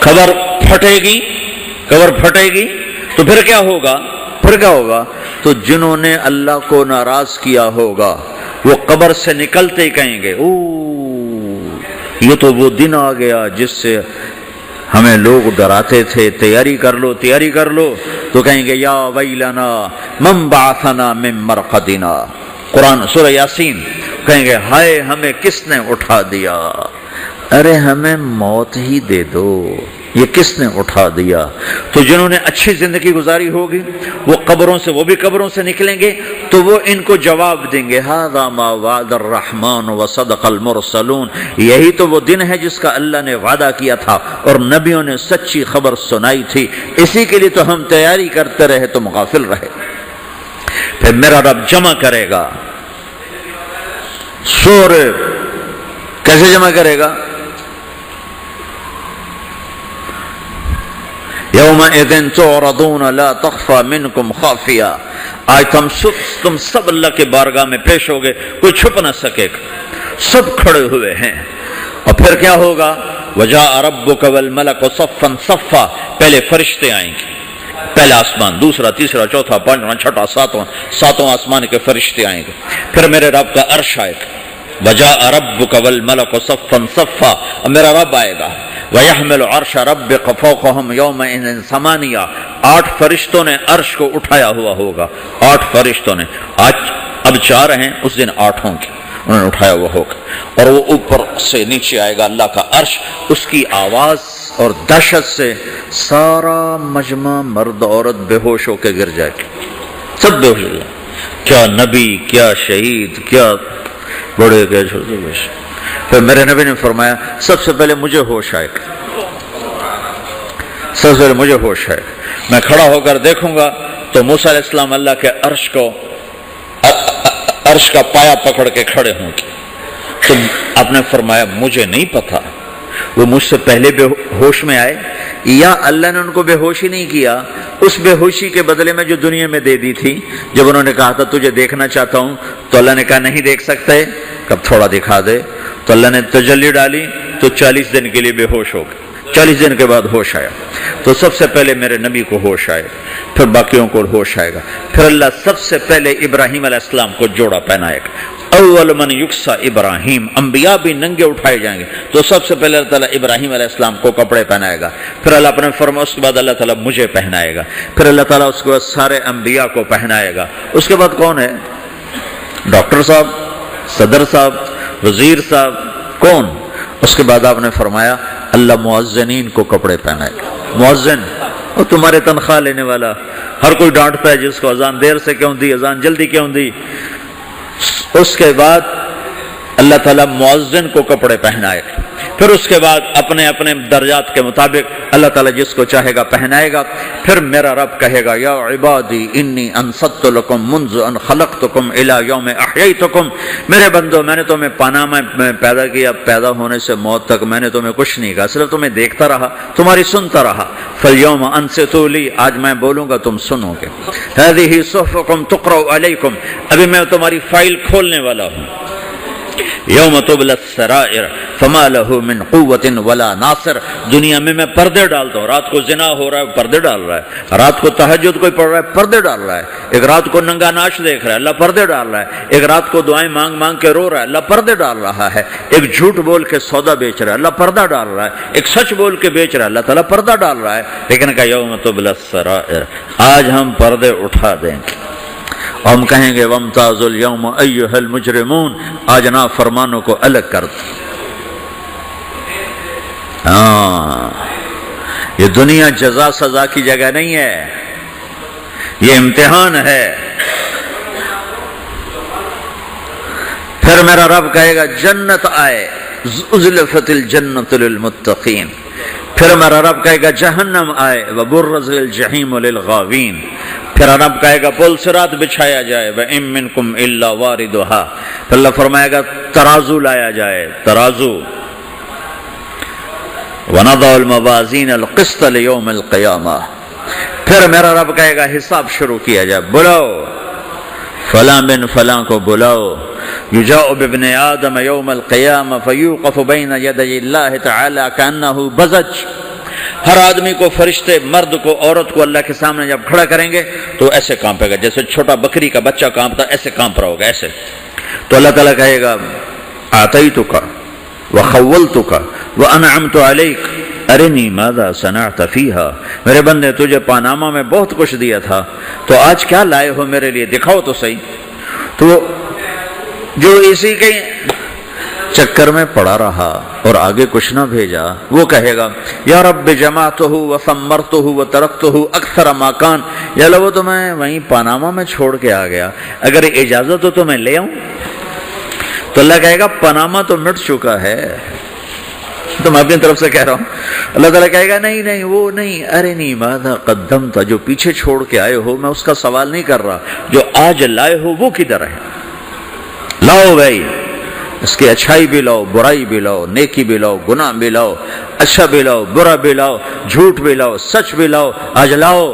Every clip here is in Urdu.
قبر پھٹے گی تو پھر کیا ہوگا؟ تو جنہوں نے اللہ کو ناراض کیا ہوگا وہ قبر سے نکلتے ہی کہیں گے یہ تو وہ دن آ گیا جس سے ہمیں لوگ ڈراتے تھے، تیاری کر لو، تو کہیں گے یا ویلنا من بعثنا من مرقدنا، قرآن سورہ یاسین، کہیں گے ہائے ہمیں کس نے اٹھا دیا، ارے ہمیں موت ہی دے دو، یہ کس نے اٹھا دیا؟ تو جنہوں نے اچھی زندگی گزاری ہوگی وہ بھی قبروں سے نکلیں گے تو وہ ان کو جواب دیں گے ھذا ما وعد الرحمن وصدق المرسلون، یہی تو وہ دن ہے جس کا اللہ نے وعدہ کیا تھا اور نبیوں نے سچی خبر سنائی تھی، اسی کے لیے تو ہم تیاری کرتے رہے، تم غافل رہے۔ پھر میرا رب جمع کرے گا، کیسے جمع کرے گا؟ یومئذ تعرضون لا تخفى منکم خافیہ، آج تم سب اللہ کے بارگاہ میں پیش ہوگے، کوئی چھپ نہ سکے گا، سب کھڑے ہوئے ہیں۔ اور پھر کیا ہوگا؟ وجاء ربک والملک صفا صفا، پہلے فرشتے آئیں گے، پہلا آسمان، دوسرا، تیسرا، چوتھا، پانچواں، چھٹا، ساتواں آسمان کے فرشتے آئیں گے، پھر میرے رب کا عرش آئے گا، وجاء ربک والملک صفا صفا، اور میرا رب آئے گا، وَيَحْمِلُ عَرْشَ رَبِّكَ فَوْقَهُمْ يَوْمَئِذٍ ثَمَانِيَةٌ، 8 فرشتوں نے عرش کو اٹھایا ہوا ہوگا، 8 فرشتوں نے، اب 4 ہیں، اس دن 8 ہوں گے، انہوں نے اٹھایا ہوا ہوگا، اور وہ اوپر سے نیچے آئے گا اللہ کا عرش، اس کی آواز اور دہشت سے سارا مجمع مرد عورت بے ہوش ہو کے گر جائے گا، سب بے ہوش ہو جائے، کیا نبی، کیا شہید، کیا بڑے، کیا چھوٹے، پھر میرے نبی نے فرمایا سب سے پہلے مجھے ہوش آئے گا، میں کھڑا ہو کر دیکھوں گا تو موسیٰ علیہ السلام اللہ کے عرش کا پایا پکڑ کے کھڑے ہوں گے، تو آپ نے فرمایا مجھے نہیں پتا وہ مجھ سے پہلے بے ہوش میں آئے یا اللہ نے ان کو بے ہوشی نہیں کیا، اس بے ہوشی کے بدلے میں جو دنیا میں دے دی تھی، جب انہوں نے کہا تھا تجھے دیکھنا چاہتا ہوں تو اللہ نے کہا نہیں دیکھ سکتے، کب تھوڑا دکھا دے، تو اللہ نے تجلی ڈالی تو 40 دن کے لیے بے ہوش ہو گئے، 40 دن کے بعد ہوش آیا، تو سب سے پہلے میرے نبی کو ہوش آئے، پھر باقیوں کو ہوش آئے گا، پھر اللہ سب سے پہلے ابراہیم علیہ السلام کو جوڑا پہنائے گا، اول من یکسا ابراہیم، انبیاء بھی ننگے اٹھائے جائیں گے، تو سب سے پہلے اللہ تعالیٰ ابراہیم علیہ السلام کو کپڑے پہنائے گا، پھر اللہ اپنے فرما، اس کے بعد اللہ تعالیٰ مجھے پہنائے گا، پھر اللہ تعالیٰ اس کے بعد سارے انبیاء کو پہنائے گا، اس کے بعد کون ہے؟ ڈاکٹر صاحب، صدر صاحب، وزیر صاحب، کون؟ اس کے بعد آپ نے فرمایا اللہ مؤذنین کو کپڑے پہنائے گا، مؤذن اور تمہارے تنخواہ لینے والا، ہر کوئی ڈانٹتا ہے جس کو اذان دیر سے کیوں دی، اذان جلدی کیوں دی، اس کے بعد اللہ تعالیٰ مؤذن کو کپڑے پہنائے گا، پھر اس کے بعد اپنے اپنے درجات کے مطابق اللہ تعالیٰ جس کو چاہے گا پہنائے گا، پھر میرا رب کہے گا یا عبادی انی انصت لکم منذ ان خلقتکم الی یوم احییتکم، میرے بندو میں نے تمہیں پاناما میں پیدا کیا، پیدا ہونے سے موت تک میں نے تمہیں کچھ نہیں کہا، صرف تمہیں دیکھتا رہا، تمہاری سنتا رہا، فالیوم انصتوا لی، آج میں بولوں گا تم سنو گے، ہذہ صحفکم تقرأ علیکم، ابھی میں تمہاری فائل کھولنے والا ہوں، یوم تبلی السرائر فما له من قوت ولا ناصر، دنیا میں پردے ڈالتا ہوں، رات کو زنا ہو رہا ہے پردے ڈال رہا ہے، رات کو تہجد کوئی پڑھ رہا ہے پردے ڈال رہا ہے، ایک رات کو ننگا ناچ دیکھ رہا ہے اللہ پردے ڈال رہا ہے، ایک رات کو دعائیں مانگ مانگ کے رو رہا ہے اللہ پردے ڈال رہا ہے، ایک جھوٹ بول کے سودا بیچ رہا ہے اللہ پردہ ڈال رہا ہے، ایک سچ بول کے بیچ رہا ہے اللہ تعالیٰ پردہ ڈال رہا ہے، لیکن کہ یوم تبلی السرائر، آج ہم پردے اٹھا دیں گے، ہم کہیں گے وامتازوا اليوم ایھا المجرمون، آج نافرمانوں کو الگ کر دو۔ یہ دنیا جزا سزا کی جگہ نہیں ہے، یہ امتحان ہے۔ پھر میرا رب کہے گا جنت آئے، ازلفت الجنت للمتقین، پھر میرا رب کہے گا جہنم آئے، وبرزت الجحیم للغاوین، پھر رب کہے گا پل صراط بچھایا جائے، وَإِن مِّنكُمْ إِلَّا وَارِدُهَا، پھر اللہ فرمائے گا ترازو لایا جائے، ترازو، وَنَضَعُ الْمَوَازِينَ الْقِسْطَ لِيَوْمِ الْقِيَامَةِ، پھر میرا رب کہے گا حساب شروع کیا جائے، بلاؤ فلاں بن فلاں کو بلاؤ، یجاء بابن آدم یوم القیامہ فیوقف بین یدی اللہ تعالی کأنہ بزج، ہر آدمی کو، فرشتے، مرد کو، عورت کو اللہ کے سامنے جب کھڑا کریں گے تو ایسے کانپے گا جیسے چھوٹا بکری کا بچہ کانپتا، ایسے کانپ رہا ہوگا ایسے. تو اللہ تعالیٰ کہے گا آتیتک وخولتک وانعمت علیک ارنی ماذا صنعت فیہا، میرے بندے تجھے پاناما میں بہت کچھ دیا تھا، تو آج کیا لائے ہو میرے لیے، دکھاؤ تو صحیح. تو جو اسی کے چکر میں پڑا رہا اور آگے کچھ نہ بھیجا، وہ کہے گا یا رب جمعتہ وثمرتہ وترکتہ اکثر ما کان، یا اللہ وہ تو میں وہیں پاناما میں چھوڑ کے آ گیا، اگر اجازت ہو تو میں لے آؤں. تو اللہ کہے گا پاناما تو مٹ چکا ہے، تو میں اپنی طرف سے کہہ رہا ہوں. اللہ تعالیٰ کہے گا نہیں نہیں وہ نہیں، ارنی ماذا قدمت، جو پیچھے چھوڑ کے آئے ہو میں اس کا سوال نہیں کر رہا، جو آج لائے ہو وہ کدھر ہے. لاؤ بھائی، اس کی اچھائی بھی لاؤ، برائی بھی لاؤ، نیکی بھی لاؤ، گناہ بھی لاؤ، اچھا بھی لاؤ، برا بھی لاؤ، جھوٹ بھی لاؤ، سچ بھی لاؤ، آج لاؤ.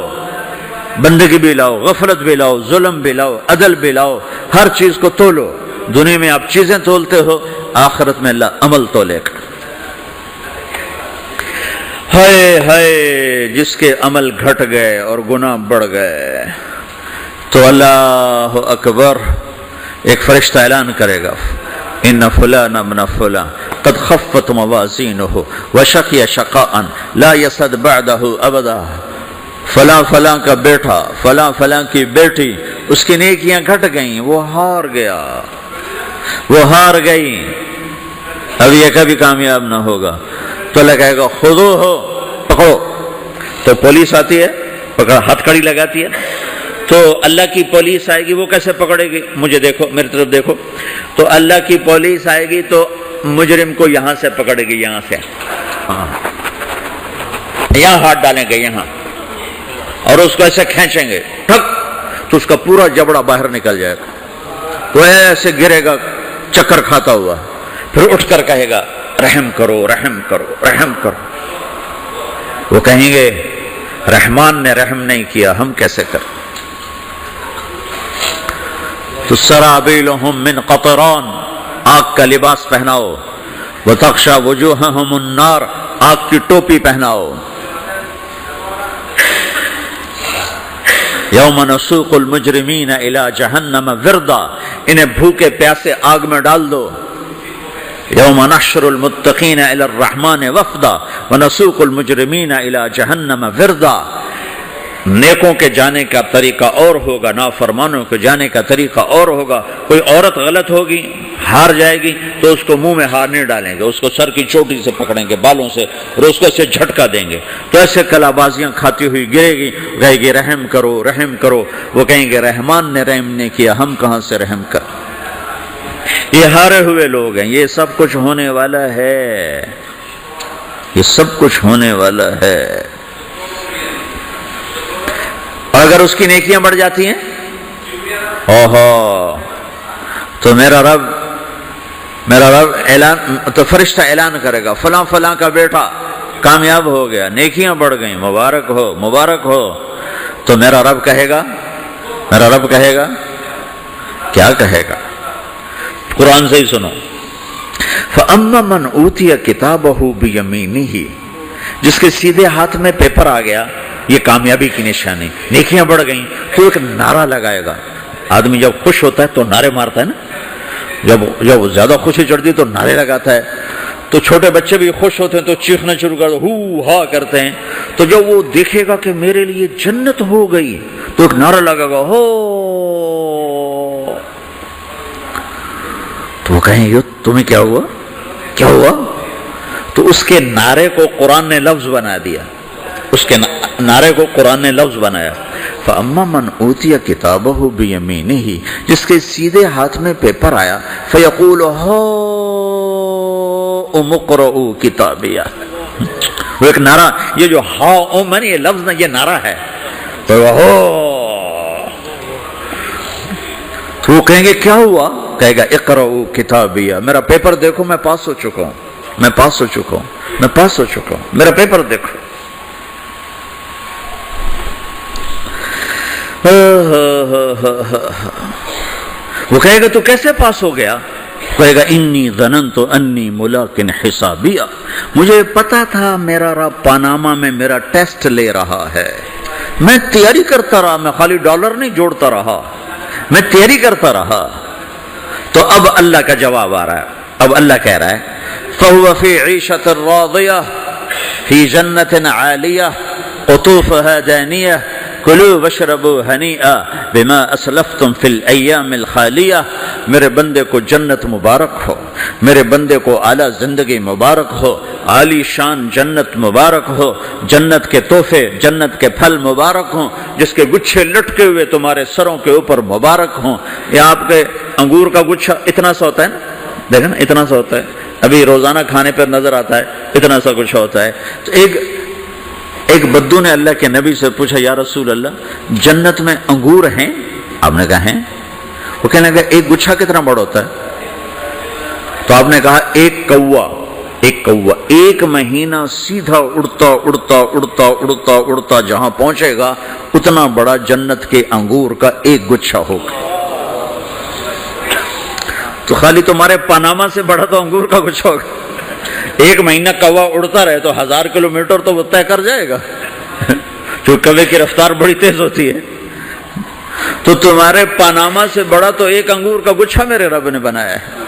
بندگی بھی لاؤ، غفلت بھی لاؤ، ظلم بھی لاؤ، عدل بھی لاؤ، ہر چیز کو تولو. دنیا میں آپ چیزیں تولتے ہو، آخرت میں اللہ عمل تولے گا. ہائے ہائے جس کے عمل گھٹ گئے اور گناہ بڑھ گئے، تو اللہ اکبر، ایک فرشتہ اعلان کرے گا ان فلان ابن فلان قد خفت موازینہ وشقی شقاء لا یسد بعدہ ابدا، فلاں فلاں کا بیٹا، فلاں فلاں کی بیٹی، اس کی نیکیاں گھٹ گئیں، وہ ہار گیا، وہ ہار گئی، اب یہ کبھی کامیاب نہ ہوگا. تو اللہ کہے گا خودو ہو، پکڑو. تو پولیس آتی ہے، پکڑ ہتھ کڑی لگاتی ہے. تو اللہ کی پولیس آئے گی، وہ کیسے پکڑے گی، مجھے دیکھو، میری طرف دیکھو. تو اللہ کی پولیس آئے گی تو مجرم کو یہاں سے پکڑے گی، یہاں سے، یہاں ہاتھ ڈالیں گے یہاں، اور اس کو ایسے کھینچیں گے ٹھک، تو اس کا پورا جبڑا باہر نکل جائے گا. تو ایسے گرے گا چکر کھاتا ہوا، پھر اٹھ کر کہے گا رحم کرو رحم کرو رحم کرو. وہ کہیں گے رحمان نے رحم نہیں کیا، ہم کیسے کریں. تو سرابیلہم من قطران، آگ کا لباس پہناؤ، وتغشا وجوہہم النار، آگ کی ٹوپی پہناؤ. یوم نسوق المجرمین الی جہنم وردا، انہیں بھوکے پیاسے آگ میں ڈال دو. یوم نحشر المتقین الی الرحمن وفدا ونسوق المجرمین الی جہنم وردا. نیکوں کے جانے کا طریقہ اور ہوگا، نافرمانوں کے جانے کا طریقہ اور ہوگا. کوئی عورت غلط ہوگی، ہار جائے گی، تو اس کو منہ میں ہار نہیں ڈالیں گے، اس کو سر کی چوٹی سے پکڑیں گے، بالوں سے، اور اس کو ایسے جھٹکا دیں گے. تو ایسے کلا بازیاں کھاتی ہوئی گرے گی، کہے گی رحم کرو رحم کرو. وہ کہیں گے رحمان نے رحم نہیں کیا، ہم کہاں سے رحم کر. یہ ہارے ہوئے لوگ ہیں. یہ سب کچھ ہونے والا ہے، یہ سب کچھ ہونے والا ہے. اور اگر اس کی نیکیاں بڑھ جاتی ہیں، اوہو، تو میرا رب اعلان، تو فرشتہ اعلان کرے گا فلاں فلاں کا بیٹا کامیاب ہو گیا، نیکیاں بڑھ گئیں، مبارک ہو مبارک ہو. تو میرا رب کہے گا کیا کہے گا، قرآن سے ہی سنو. فَأَمَّا مَنْ أُوتِيَ كِتَابَهُ بِيَمِينِهِ، جس کے سیدھے ہاتھ میں پیپر آ گیا، یہ کامیابی کی نشانی، نیکیاں بڑھ گئیں. تو ایک نعرہ لگائے گا. آدمی جب خوش ہوتا ہے تو نعرے مارتا ہے نا، جب زیادہ خوشی چڑھتی تو نعرے لگاتا ہے. تو چھوٹے بچے بھی خوش ہوتے ہیں تو چیخنا شروع کر ہو ہا کرتے ہیں. تو جب وہ دیکھے گا کہ میرے لیے جنت ہو گئی تو ایک نعرہ لگے گا ہو. تو وہ کہیں گے تمہیں کیا ہوا کیا ہوا. تو اس کے نعرے کو قرآن نے لفظ بنا دیا، اس کے نعرے کو قرآن نے لفظ بنایا. فَأَمَّا مَنْ أُوتِيَ كِتَابَهُ بِيَمِينِهِ، جس کے سیدھے ہاتھ میں پیپر آیا، فَيَقُولُ هَاؤْمُ اقْرَءُوا كِتَابِيَهْ. وہ ایک نعرہ، یہ جو ہاؤم ہے نا، یہ لفظ نہ، یہ نعرہ ہے. تو وہ کہیں گے کیا ہوا، کہے گا اقرؤوا کتابیہ، میرا پیپر دیکھو، میں پاس ہو چکا ہوں، میں پاس ہو چکا ہوں، میں پاس ہو چکا ہوں، میرا پیپر دیکھو. وہ کہے گا تو کیسے پاس ہو گیا، کہے گا انی ظننت انی ملاق حسابیہ، مجھے پتا تھا میرا رب پاناما میں میرا ٹیسٹ لے رہا ہے، میں تیاری کرتا رہا، میں خالی ڈالر نہیں جوڑتا رہا، میں تیاری کرتا رہا۔ تو اب اللہ کا جواب آ رہا ہے، اب اللہ کہہ رہا ہے فَهُوَ فِي عِيشَةٍ رَاضِيَةٍ فِي جَنَّةٍ عَالِيَةٍ قُطُوفُهَا دَانِيَةٌ کلو وشربو ہنیئا بما اسلفتم فی الایام الخالیہ۔ میرے بندے کو جنت مبارک ہو، میرے بندے کو اعلیٰ زندگی مبارک ہو، عالی شان جنت مبارک ہو، جنت کے تحفے، جنت کے پھل مبارک ہوں، جس کے گچھے لٹکے ہوئے تمہارے سروں کے اوپر مبارک ہوں۔ یہ آپ کے انگور کا گچھا اتنا سا ہوتا ہے نا، دیکھیں نا اتنا سا ہوتا ہے، ابھی روزانہ کھانے پر نظر آتا ہے اتنا سا گچھا ہوتا ہے۔ تو ایک بدو نے اللہ کے نبی سے پوچھا یا رسول اللہ جنت میں انگور ہیں؟ آپ نے کہا ہیں۔ وہ کہنے لگا ایک گچھا کتنا بڑا ہوتا ہے؟ تو آپ نے کہا ایک کوا ایک مہینہ سیدھا اڑتا اڑتا اڑتا اڑتا اڑتا جہاں پہنچے گا اتنا بڑا جنت کے انگور کا ایک گچھا ہوگا۔ تو خالی تمہارے پاناما سے بڑا تو انگور کا گچھا ہوگا۔ ایک مہینہ کوا اڑتا رہے تو 1000 کلومیٹر تو وہ طے کر جائے گا، جو کوے کی رفتار بڑی تیز ہوتی ہے۔ تو تمہارے پاناما سے بڑا تو ایک انگور کا گچھا میرے رب نے بنایا ہے۔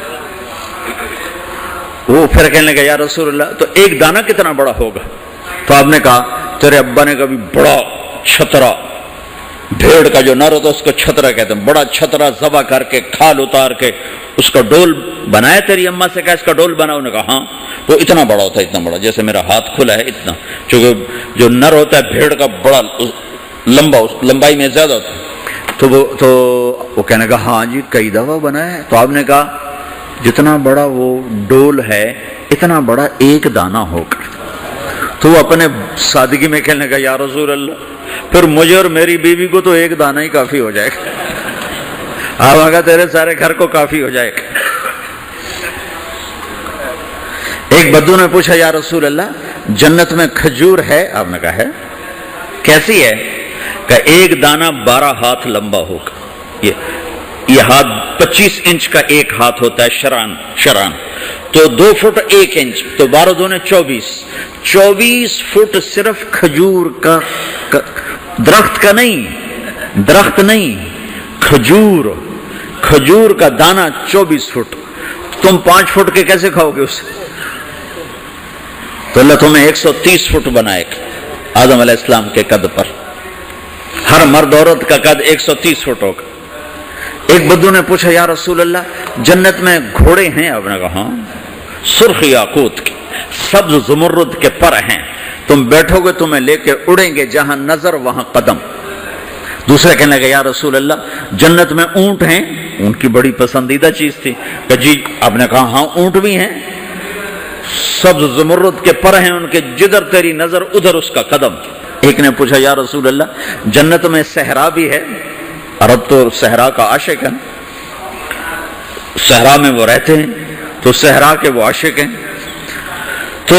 وہ پھر کہنے لگا یا رسول اللہ تو ایک دانہ کتنا بڑا ہوگا؟ تو آپ نے کہا تیرے ابا نے کبھی بڑا چھترا، بھیڑ کا جو نر ہوتا ہے اس کو چھترا کہتے ہیں، بڑا چھترا ذبح کر کے کھال اتار کے اس کا ڈول بنایا؟ تیری اماں سے کہا اس کا ڈول بناؤ؟ نے کہا ہاں۔ وہ اتنا بڑا ہوتا ہے، اتنا بڑا جیسے میرا ہاتھ کھلا ہے اتنا، چونکہ جو نر ہوتا ہے بھیڑ کا بڑا لمبا، لمبائی میں زیادہ ہوتا ہے۔ تو وہ کہنے کا ہاں جی کئی دفعہ بنایا ہے۔ تو آپ نے کہا جتنا بڑا وہ ڈول ہے اتنا بڑا ایک دانہ ہوگا۔ تو وہ اپنے سادگی میں کہنے کا یا رسول اللہ پھر مجھے اور میری بیوی کو تو ایک دانہ ہی کافی ہو جائے گا۔ آپ کہا تیرے سارے گھر کو کافی ہو جائے گا۔ ایک بدو نے پوچھا یا رسول اللہ جنت میں کھجور ہے؟ آپ نے کہا ہے۔ کیسی ہے؟ کہ ایک دانہ 12 ہاتھ لمبا ہوگا۔ یہ ہاتھ 25 انچ کا ایک ہاتھ ہوتا ہے، شران تو 2 فٹ 1 انچ تو 12 دونے 24 فٹ صرف کھجور کا، درخت کا نہیں، درخت نہیں، کھجور کا دانہ 24 فٹ۔ تم 5 فٹ کے کیسے کھاؤ گے اسے؟ تو اللہ تمہیں 130 فٹ بنائے گا آدم علیہ السلام کے قد پر۔ ہر مرد عورت کا قد 130 فٹ ہوگا۔ ایک بدو نے پوچھا یا رسول اللہ جنت میں گھوڑے ہیں؟ آپ نے کہا ہاں، سرخ یاقوت کے، سبز زمرد کے پر ہیں، تم بیٹھو گے تمہیں لے کے اڑیں گے، جہاں نظر وہاں قدم۔ دوسرے کہنے لگا یا رسول اللہ جنت میں اونٹ ہیں؟ اونٹ کی بڑی پسندیدہ چیز تھی کہ جی۔ آپ نے کہا ہاں اونٹ بھی ہیں، سبز زمرد کے پر ہیں ان کے، جدھر تیری نظر ادھر اس کا قدم۔ ایک نے پوچھا یا رسول اللہ جنت میں صحرا بھی ہے؟ عرب تو صحرا کا عاشق ہے، صحرا میں وہ رہتے ہیں تو صحرا کے وہ عاشق ہیں۔ تو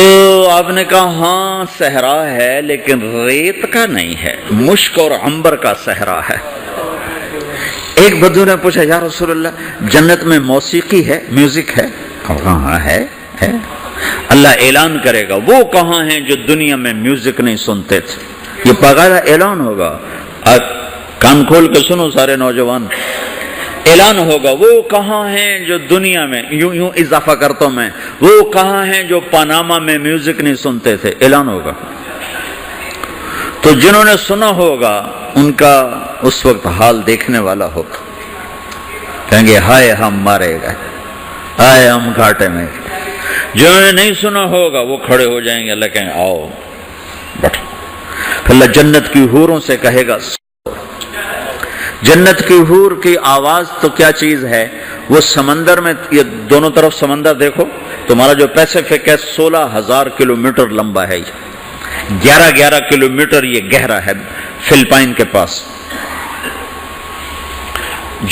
آپ نے کہا ہاں صحرا ہے لیکن ریت کا نہیں ہے، مشک اور عنبر کا صحرا ہے۔ ایک بدو نے پوچھا یا رسول اللہ جنت میں موسیقی ہے، میوزک ہے؟ ہاں ہے۔ اللہ اعلان کرے گا وہ کہاں ہیں جو دنیا میں میوزک نہیں سنتے تھے، یہ باقاعدہ اعلان ہوگا۔ کان کھول کے سنو سارے نوجوان، اعلان ہوگا وہ کہاں ہیں جو دنیا میں، یوں اضافہ کرتا ہوں میں، وہ کہاں ہیں جو پاناما میں میوزک نہیں سنتے تھے، اعلان ہوگا۔ تو جنہوں نے سنا ہوگا ان کا اس وقت حال دیکھنے والا ہوگا، کہیں گے ہائے ہم مارے گئے، ہائے ہم گھاٹے میں۔ جنہوں نے نہیں سنا ہوگا وہ کھڑے ہو جائیں گے، اللہ کہیں گے آؤ بیٹھو۔ پھر اللہ جنت کی حوروں سے کہے گا، جنت کی حور کی آواز تو کیا چیز ہے، وہ سمندر میں، یہ دونوں طرف سمندر دیکھو، تمہارا جو پیسفک ہے 16,000 کلومیٹر لمبا ہے، 11 کلومیٹر یہ گہرا ہے فلپائن کے پاس۔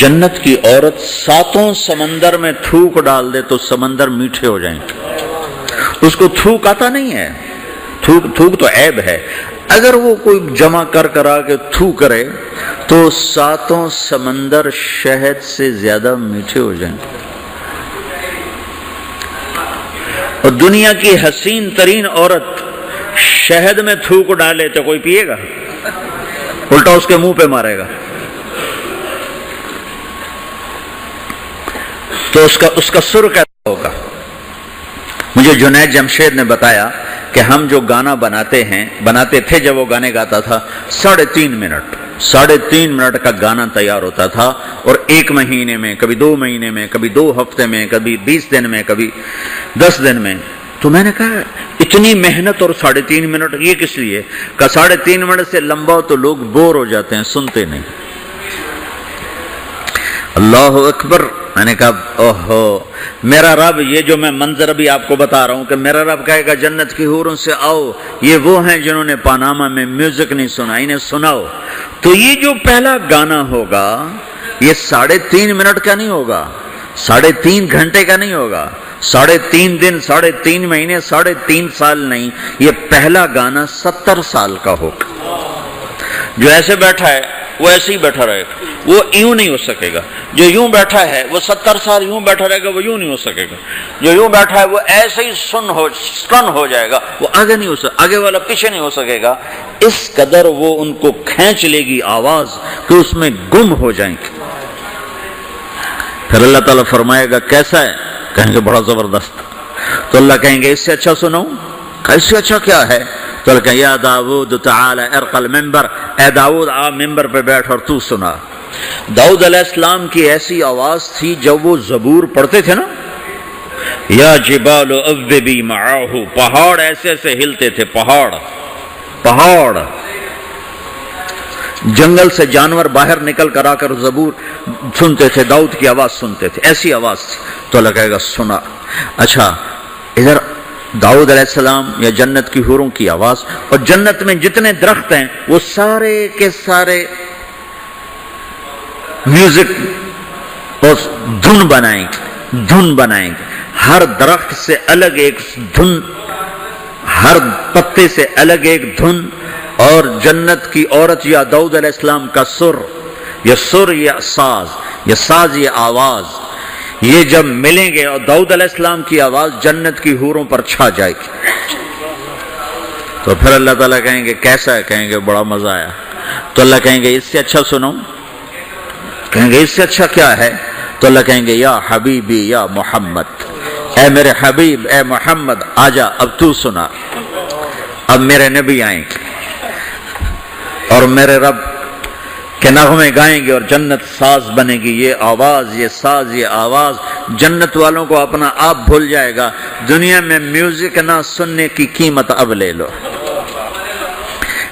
جنت کی عورت 7 سمندر میں تھوک ڈال دے تو سمندر میٹھے ہو جائیں گے۔ اس کو تھوک آتا نہیں ہے، تھوک تو عیب ہے، اگر وہ کوئی جمع کرا کے تھو کرے تو 7 سمندر شہد سے زیادہ میٹھے ہو جائیں۔ اور دنیا کی حسین ترین عورت شہد میں تھوک ڈالے تو کوئی پیے گا؟ الٹا اس کے منہ پہ مارے گا۔ تو اس کا سر کیسا ہوگا؟ مجھے جنید جمشید نے بتایا کہ ہم جو گانا بناتے تھے جب وہ گانے گاتا تھا 3.5 منٹ کا گانا تیار ہوتا تھا، اور 1 مہینے میں، کبھی 2 مہینے میں، کبھی 2 ہفتے میں، کبھی 20 دن میں، کبھی 10 دن میں۔ تو میں نے کہا اتنی محنت اور 3.5 منٹ یہ کس لیے؟ کہ 3.5 منٹ سے لمبا ہو تو لوگ بور ہو جاتے ہیں، سنتے نہیں۔ اللہ اکبر۔ میں نے کہا اوہو، میرا رب، یہ جو میں منظر ابھی آپ کو بتا رہا ہوں کہ میرا رب کہے گا جنت کی حوروں سے آؤ، یہ وہ ہیں جنہوں نے پاناما میں میوزک نہیں سنا، انہیں سناؤ۔ تو یہ جو پہلا گانا ہوگا یہ 3.5 منٹ کا نہیں ہوگا، 3.5 گھنٹے کا نہیں ہوگا، 3.5 دن، 3.5 مہینے، 3.5 سال نہیں، یہ پہلا گانا 70 سال کا ہوگا۔ جو ایسے بیٹھا ہے وہ ایسے ہی بیٹھا رہے گا، وہ یوں نہیں ہو سکے گا۔ جو یوں بیٹھا ہے وہ 70 سال یوں بیٹھا رہے گا، وہ یوں نہیں ہو سکے گا۔ جو یوں بیٹھا ہے وہ ایسے ہی سن ہو جائے گا، وہ آگے نہیں ہو سکے، آگے والا پیچھے نہیں ہو سکے گا۔ اس قدر وہ ان کو کھینچ لے گی آواز کہ اس میں گم ہو جائیں گے۔ پھر اللہ تعالیٰ فرمائے گا کیسا ہے؟ کہیں گے بڑا زبردست۔ تو اللہ کہیں گے اس سے اچھا سناؤں؟ اس سے اچھا کیا ہے؟ تو اللہ کہیں یا داؤد تعالی ارقى المنبر، اے داؤد آ ممبر پہ بیٹھ اور تو سنا۔ داؤد علیہ السلام کی ایسی آواز تھی جب وہ زبور پڑھتے تھے نا، یا جبال اوبی معاہ، پہاڑ ایسے ایسے ہلتے تھے، پہاڑ جنگل سے جانور باہر نکل کر آ کر زبور سنتے تھے، داؤد کی آواز سنتے تھے، ایسی آواز تھی۔ تو اللہ کہے گا سنا۔ اچھا، ادھر داؤد علیہ السلام یا جنت کی حوروں کی آواز، اور جنت میں جتنے درخت ہیں وہ سارے کے سارے میوزک اور دھن بنائیں گے، ہر درخت سے الگ ایک دھن، ہر پتے سے الگ ایک دھن، اور جنت کی عورت یا داؤد علیہ السلام کا سر یا ساز یا آواز، یہ جب ملیں گے اور داؤد علیہ السلام کی آواز جنت کی حوروں پر چھا جائے گی، تو پھر اللہ تعالیٰ کہیں گے کیسا ہے؟ کہیں گے بڑا مزہ آیا۔ تو اللہ کہیں گے اس سے اچھا سنو؟ کہیں گے اس سے اچھا کیا ہے؟ تو اللہ کہیں گے یا حبیبی یا محمد، اے میرے حبیب، اے محمد آجا، اب تو سنا۔ اب میرے نبی آئیں گے اور میرے رب کے نغمے گائیں گے، اور جنت ساز بنے گی۔ یہ آواز جنت والوں کو اپنا آپ بھول جائے گا۔ دنیا میں میوزک نہ سننے کی قیمت اب لے لو۔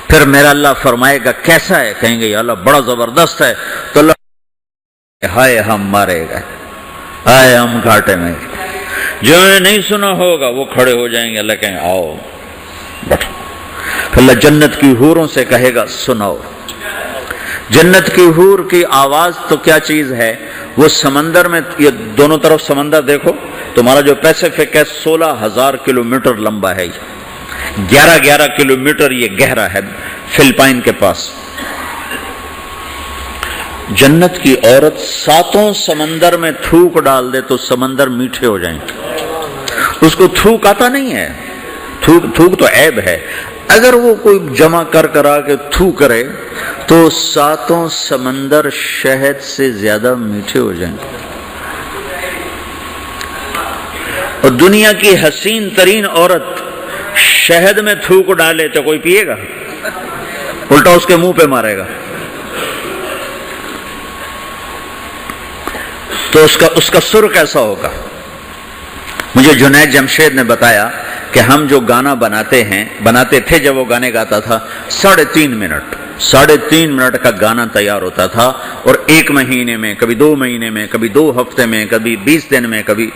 پھر میرا اللہ فرمائے گا کیسا ہے؟ کہیں گے یا اللہ بڑا زبردست ہے۔ تو اللہ ہائے ہم مارے گئے، ہائے ہم گھاٹے میں۔ جو نے نہیں سنا ہوگا وہ کھڑے ہو جائیں گے، اللہ کہیں آؤ بیٹھو۔ پھر اللہ جنت کی حوروں سے کہے گا سناؤ۔ جنت کی حور کی آواز تو کیا چیز ہے، وہ سمندر میں، یہ دونوں طرف سمندر دیکھو، تمہارا جو پیسیفک ہے 16,000 کلومیٹر لمبا ہے، 11 کلومیٹر یہ گہرا ہے فلپائن کے پاس۔ جنت کی عورت 7 سمندر میں تھوک ڈال دے تو سمندر میٹھے ہو جائیں گے۔ اس کو تھوک آتا نہیں ہے، تھوک تو عیب ہے۔ اگر وہ کوئی جمع کر آ کے تھو کرے تو 7 سمندر شہد سے زیادہ میٹھے ہو جائیں گے۔ اور دنیا کی حسین ترین عورت شہد میں تھوک ڈالے تو کوئی پیے گا؟ الٹا اس کے منہ پہ مارے گا۔ تو اس کا سر کیسا ہوگا؟ مجھے جنید جمشید نے بتایا کہ ہم جو گانا بناتے تھے جب وہ گانے گاتا تھا 3.5 منٹ کا گانا تیار ہوتا تھا، اور 1 مہینے میں، کبھی 2 مہینے میں، کبھی 2 ہفتے میں، کبھی 20 دن میں، کبھی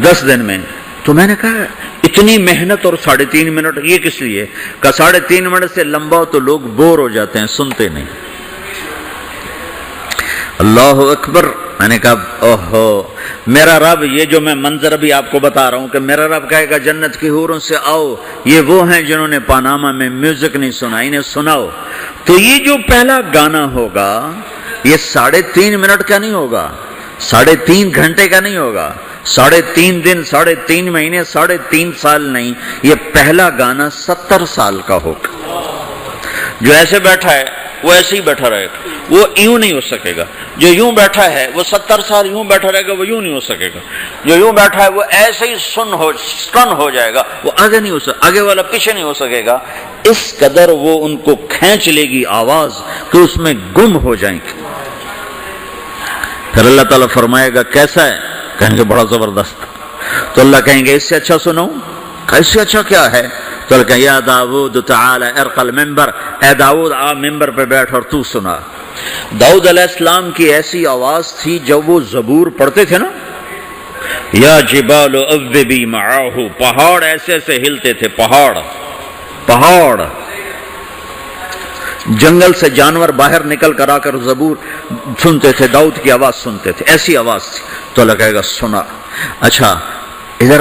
10 دن میں۔ تو میں نے کہا اتنی محنت اور 3.5 منٹ یہ کس لیے؟ کہ 3.5 منٹ سے لمبا ہو تو لوگ بور ہو جاتے ہیں، سنتے نہیں۔ اللہ اکبر۔ میں نے کہا اوہو، میرا رب، یہ جو میں منظر ابھی آپ کو بتا رہا ہوں کہ میرا رب کہے گا جنت کی حوروں سے آؤ، یہ وہ ہیں جنہوں نے پاناما میں میوزک نہیں سنا، انہیں سناؤ۔ تو یہ جو پہلا گانا ہوگا یہ 3.5 منٹ کا نہیں ہوگا، 3.5 گھنٹے کا نہیں ہوگا، 3.5 دن 3.5 مہینے 3.5 سال نہیں، یہ پہلا گانا 70 سال کا ہوگا۔ جو ایسے بیٹھا ہے وہ ایسے ہی بیٹھا رہے گا، وہ یوں نہیں ہو سکے گا۔ جو یوں بیٹھا ہے وہ 70 سال یوں بیٹھا رہے گا، وہ یوں نہیں ہو سکے گا۔ جو یوں بیٹھا ہے وہ ایسے ہی سٹن ہو جائے گا، وہ آگے نہیں ہو سکے، آگے والا پیچھے نہیں ہو سکے گا۔ اس قدر وہ ان کو کھینچ لے گی آواز کہ اس میں گم ہو جائیں گے۔ پھر اللہ تعالیٰ فرمائے گا کیسا ہے؟ کہیں گے بڑا زبردست۔ تو اللہ کہیں گے اس سے اچھا سنو۔ اس سے اچھا کیا ہے؟ تو اللہ کہیں یا داؤد تعالی ارقى المنبر، اے داؤد آ ممبر پہ بیٹھ اور تو سنا۔ داؤد علیہ السلام کی ایسی آواز تھی جب وہ زبور پڑھتے تھے نا، یا جبال اوبی معاہ، پہاڑ ایسے ایسے ہلتے تھے، پہاڑ جنگل سے جانور باہر نکل کر آ کر زبور سنتے تھے، داؤد کی آواز سنتے تھے، ایسی آواز تھی۔ تو اللہ کہے گا سنا۔ اچھا ادھر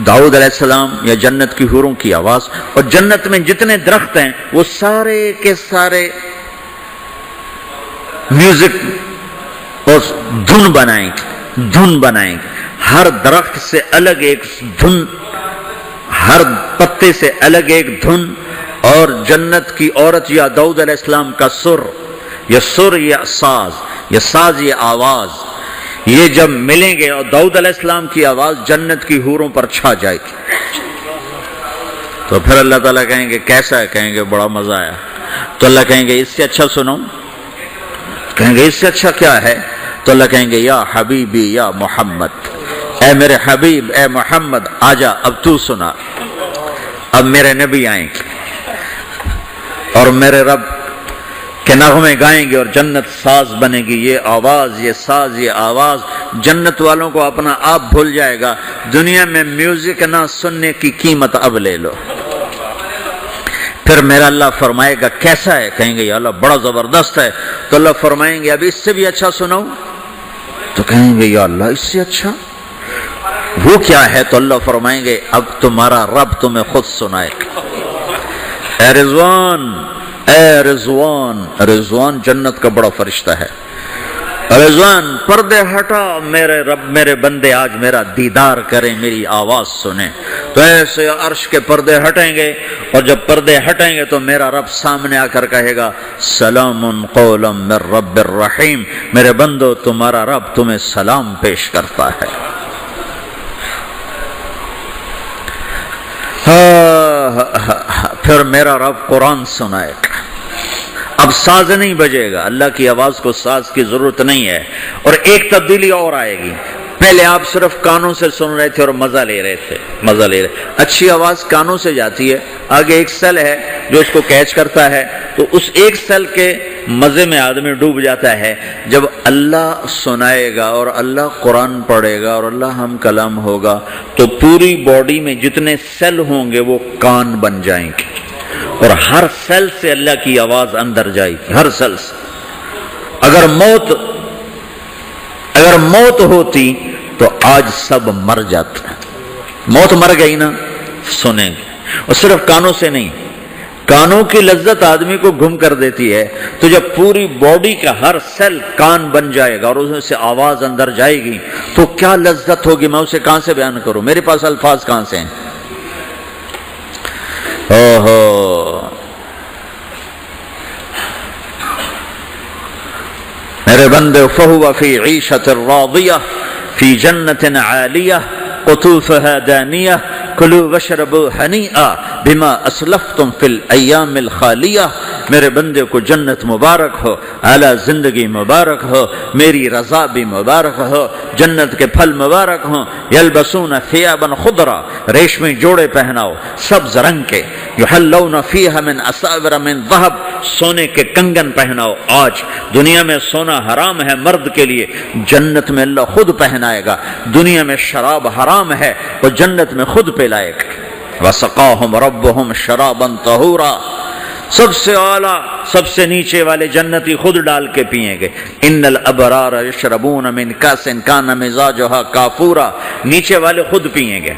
داؤد علیہ السلام یا جنت کی حوروں کی آواز، اور جنت میں جتنے درخت ہیں وہ سارے کے سارے میوزک اور دھن بنائیں گے، ہر درخت سے الگ ایک دھن، ہر پتے سے الگ ایک دھن، اور جنت کی عورت یا داؤد علیہ السلام کا سر یا ساز یہ آواز، یہ جب ملیں گے اور داؤد علیہ السلام کی آواز جنت کی حوروں پر چھا جائے گی۔ تو پھر اللہ تعالیٰ کہیں گے کیسا ہے؟ کہیں گے بڑا مزہ آیا۔ تو اللہ کہیں گے اس سے اچھا سنو۔ کہیں گے اس سے اچھا کیا ہے؟ تو اللہ کہیں گے یا حبیبی یا محمد، اے میرے حبیب اے محمد آجا، اب تو سنا۔ اب میرے نبی آئیں گے اور میرے رب کے نغمے گائیں گے اور جنت ساز بنے گی۔ یہ آواز، یہ ساز، یہ آواز جنت والوں کو اپنا آپ بھول جائے گا۔ دنیا میں میوزک نہ سننے کی قیمت اب لے لو۔ پھر میرا اللہ فرمائے گا کیسا ہے؟ کہیں گے یا اللہ بڑا زبردست ہے۔ تو اللہ فرمائیں گے اب اس سے بھی اچھا سناؤ؟ تو کہیں گے یا اللہ اس سے اچھا وہ کیا ہے؟ تو اللہ فرمائیں گے اب تمہارا رب تمہیں خود سنائے گا۔ اے رضوان جنت کا بڑا فرشتہ ہے۔ رضوان پردے ہٹا، میرے رب میرے بندے آج میرا دیدار کریں، میری آواز سنیں۔ تو ایسے عرش کے پردے ہٹیں گے، اور جب پردے ہٹیں گے تو میرا رب سامنے آ کر کہے گا سلام قولا من رب الرحیم، میرے بندو تمہارا رب تمہیں سلام پیش کرتا ہے۔ پھر میرا رب قرآن سنائے گا۔ اب ساز نہیں بجے گا، اللہ کی آواز کو ساز کی ضرورت نہیں ہے۔ اور ایک تبدیلی اور آئے گی، پہلے آپ صرف کانوں سے سن رہے تھے اور مزہ لے رہے۔ اچھی آواز کانوں سے جاتی ہے، آگے ایک سیل ہے جو اس کو کیچ کرتا ہے، تو اس ایک سیل کے مزے میں آدمی ڈوب جاتا ہے۔ جب اللہ سنائے گا اور اللہ قرآن پڑھے گا اور اللہ ہم کلام ہوگا تو پوری باڈی میں جتنے سیل ہوں گے وہ کان بن جائیں گے، اور ہر سیل سے اللہ کی آواز اندر جائے گی، ہر سیل سے۔ اگر موت ہوتی تو آج سب مر جاتا۔ موت مر گئی نا، سنیں گے، اور صرف کانوں سے نہیں، کانوں کی لذت آدمی کو گم کر دیتی ہے، تو جب پوری باڈی کا ہر سیل کان بن جائے گا اور اس میں سے آواز اندر جائے گی تو کیا لذت ہوگی، میں اسے کہاں سے بیان کروں، میرے پاس الفاظ کہاں سے ہیں۔ میرے بندے فہو فی عیشۃ راضیہ فی جنت عالیہ قطوفها دانیہ کلوا واشربوا ہنیئا بما اسلفتم فی الایام الخالیہ۔ میرے بندے کو جنت مبارک ہو، اعلیٰ زندگی مبارک ہو، میری رضا بھی مبارک ہو، جنت کے پھل مبارک ہوں۔ یلبسون ثیابا خضرا، ریشمی جوڑے پہناؤ سبز رنگ کے، یحلون فیہا من اساور من ذہب، سونے کے کنگن پہناؤ۔ آج دنیا میں سونا حرام ہے مرد کے لیے، جنت میں اللہ خود پہنائے گا۔ دنیا میں شراب حرام ہے، وہ جنت میں خود پلائے گا۔ وسقاہم ربہم شرابا طہورا، سب سے اعلیٰ سب سے نیچے والے جنتی خود ڈال کے پیئیں گے. ان الابرار یشربون من کاس کان مزاجها کافورا، نیچے والے خود پیئیں گے.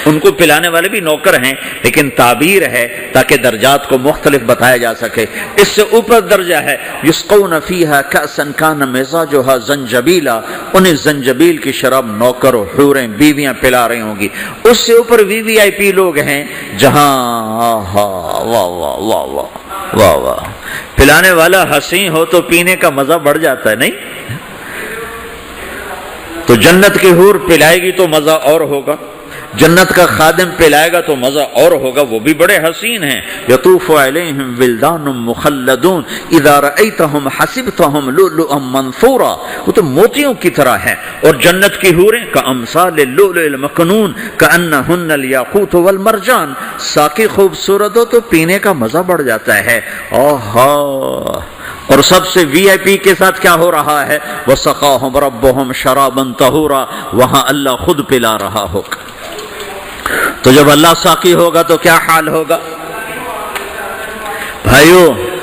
ان کو پلانے والے بھی نوکر ہیں، لیکن تعبیر ہے تاکہ درجات کو مختلف بتایا جا سکے. اس سے اوپر درجہ ہے یسقون فیہا کاسا کان مزاجها زنجبیلا، انہیں زنجبیل کی شراب نوکر و حوریں بیویاں پلا رہی ہوں گی. اس سے اوپر VIP لوگ ہیں جہاں واہ واہ واہ واہ واہ واہ، پلانے والا حسین ہو تو پینے کا مزہ بڑھ جاتا ہے نہیں؟ تو جنت کی حور پلائے گی تو مزہ اور ہوگا، جنت کا خادم پلائے گا تو مزہ اور ہوگا، وہ بھی بڑے حسین ہیں. یطوف علیہم ولدان مخلدون اذا رأیتہم حسبتہم لؤلؤا منثورا، وہ تو موتیوں کی طرح ہیں. اور جنت کی حوریں کامثال اللؤلؤ المکنون کأنہن الیاقوت والمرجان، ساقی خوبصورت ہو تو پینے کا مزہ بڑھ جاتا ہے. آہا، اور سب سے VIP کے ساتھ کیا ہو رہا ہے؟ وَسَقَاهُمْ رَبُّهُمْ شَرَابًا طَهُورًا، وہاں اللہ خود پلا رہا ہوگا. تو جب اللہ ساقی ہوگا تو کیا حال ہوگا؟ بھائیو